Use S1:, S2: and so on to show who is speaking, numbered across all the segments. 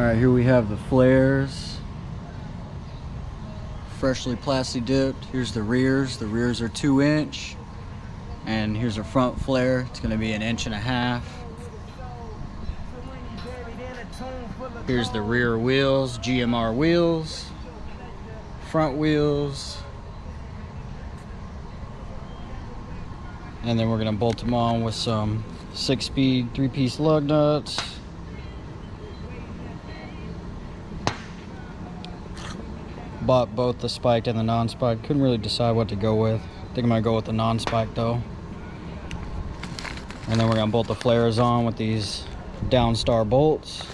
S1: Alright, here we have the flares. Freshly plasti dipped. Here's the rears. The rears are 2-inch. And here's a front flare. It's going to be 1.5 inches. Here's the rear wheels, GMR wheels. Front wheels. And then we're going to bolt them on with some 6-speed 3-piece lug nuts. Bought both the spiked and the non-spiked. Couldn't really decide what to go with. I think I'm gonna go with the non-spiked though. And then we're gonna bolt the flares on with these Downstar bolts.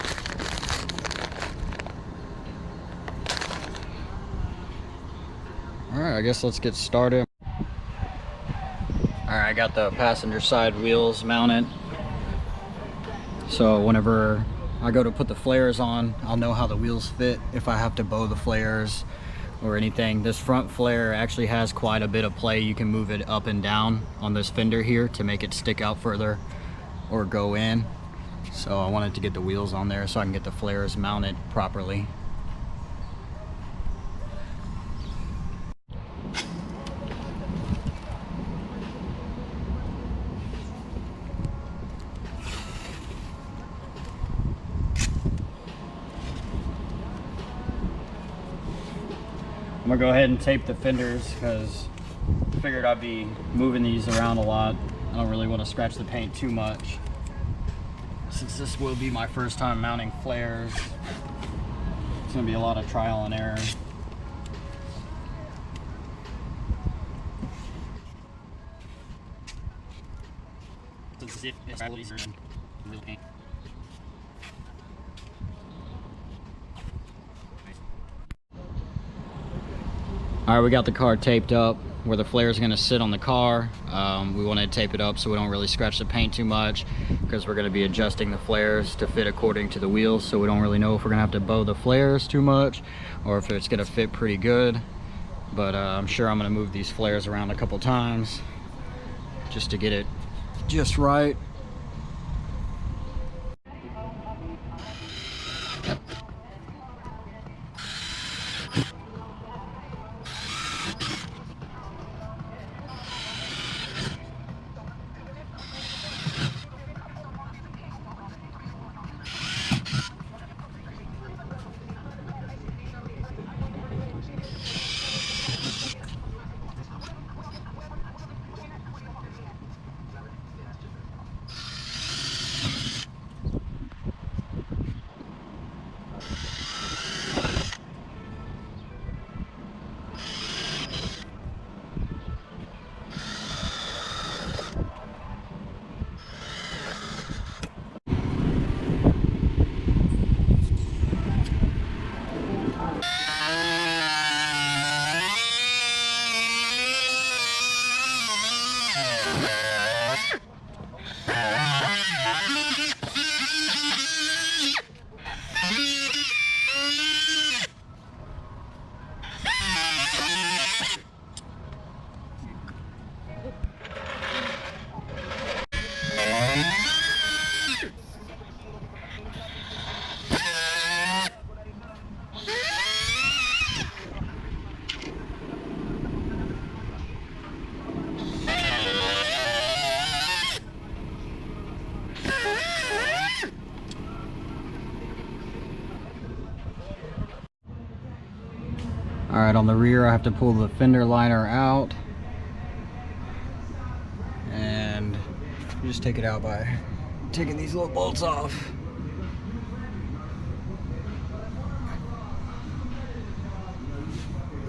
S1: Alright, I guess let's get started. Alright, I got the passenger side wheels mounted. So whenever I go to put the flares on, I'll know how the wheels fit if I have to bow the flares or anything. This front flare actually has quite a bit of play. You can move it up and down on this fender here to make it stick out further or go in. So I wanted to get the wheels on there so I can get the flares mounted properly. I'm gonna go ahead and tape the fenders because I figured I'd be moving these around a lot. I don't really want to scratch the paint too much. Since this will be my first time mounting flares, it's gonna be a lot of trial and error. Alright, we got the car taped up where the flare is going to sit on the car. We want to tape it up so we don't really scratch the paint too much because we're going to be adjusting the flares to fit according to the wheels, so we don't really know if we're going to have to bow the flares too much or if it's going to fit pretty good. But I'm sure I'm going to move these flares around a couple times just to get it just right. Alright, on the rear I have to pull the fender liner out, and you just take it out by taking these little bolts off.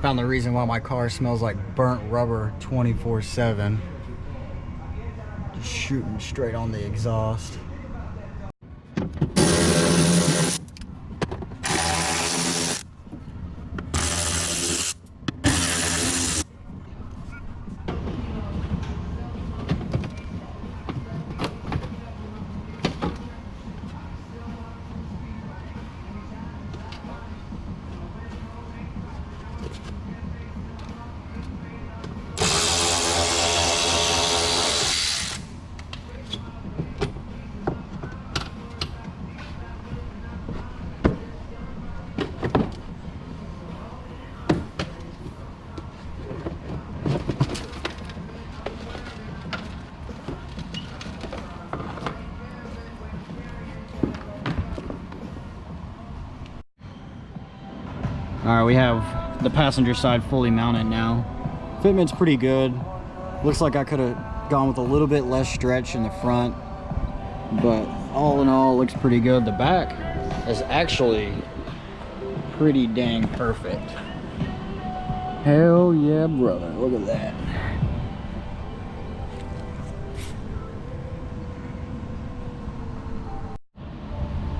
S1: Found the reason why my car smells like burnt rubber 24/7. Just shooting straight on the exhaust. Alright, we have the passenger side fully mounted now. Fitment's pretty good. Looks like I could have gone with a little bit less stretch in the front, but all in all, it looks pretty good. The back is actually pretty dang perfect. Hell yeah, brother. Look at that.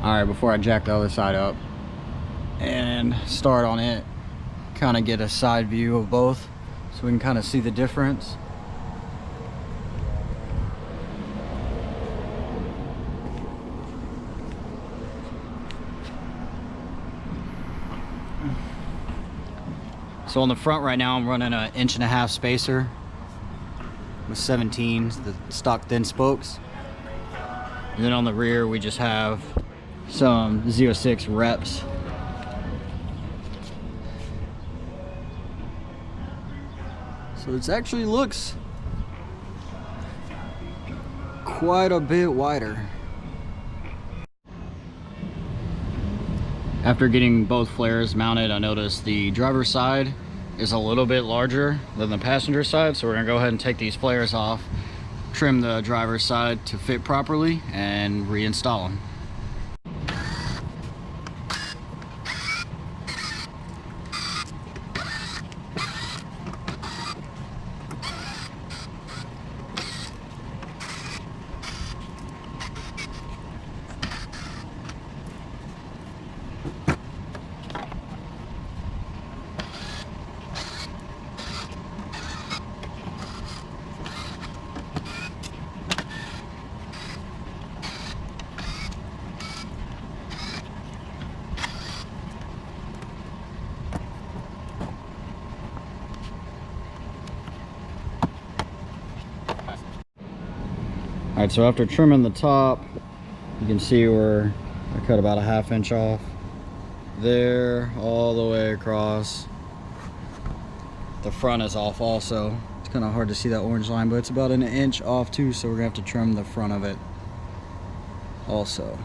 S1: Alright, before I jack the other side up and start on it, kind of get a side view of both so we can kind of see the difference. So on the front right now, I'm running an 1.5 inch spacer with 17s, the stock thin spokes. And then on the rear, we just have some 0.6 reps. So it actually looks quite a bit wider. After getting both flares mounted, I noticed the driver's side is a little bit larger than the passenger side, so we're gonna go ahead and take these flares off, trim the driver's side to fit properly, and reinstall them. Alright, so after trimming the top, you can see where I cut about a 1/2 inch off there, all the way across. The front is off also. It's kind of hard to see that orange line, but it's about 1 inch off too, so we're gonna have to trim the front of it also.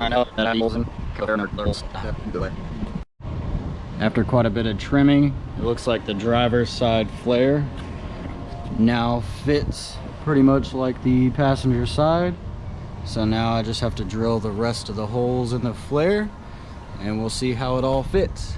S1: I know that I'm using After quite a bit of trimming, it looks like the driver's side flare now fits pretty much like the passenger side. So now I just have to drill the rest of the holes in the flare and we'll see how it all fits.